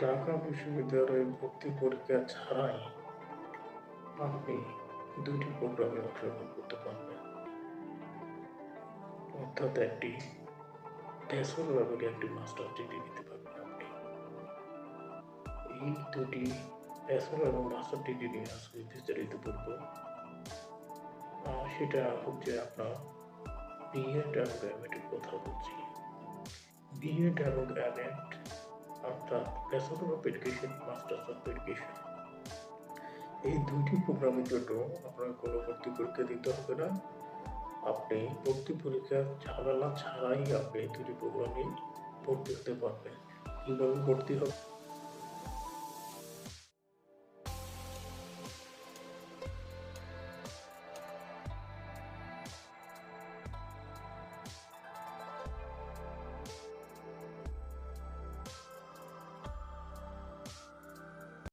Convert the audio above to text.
ঢাকা বিশ্ববিদ্যালয়ে ভর্তি পরীক্ষা ছাড়াই আপনি ২ টি প্রোগ্রামে অংশগ্রহণ করতে পারবেন। অর্থাৎ একটি ব্যাচেলর এবং একটি মাস্টার্স ডিগ্রি নিতে পারবেন আপনি। এই ২ টি ব্যাচেলর এবং মাস্টার ডিগ্রি নিয়ে আজকে বিস্তারিত বলব। সেটা হচ্ছে আপনার বিএড এবং এমএড এর কথা বলছি। বিএড এবং এমএড অর্থাৎ bachelor of education, masters of education, এই ২ টি প্রোগ্রামের জন্য আপনার কোনো ভর্তি পরীক্ষা দিতে হবে না। আপনি ভর্তি পরীক্ষার ঝামেলা ছাড়াই আপনি ২ টি প্রোগ্রামে ভর্তি হতে পারবেন। কিভাবে ভর্তি হবে?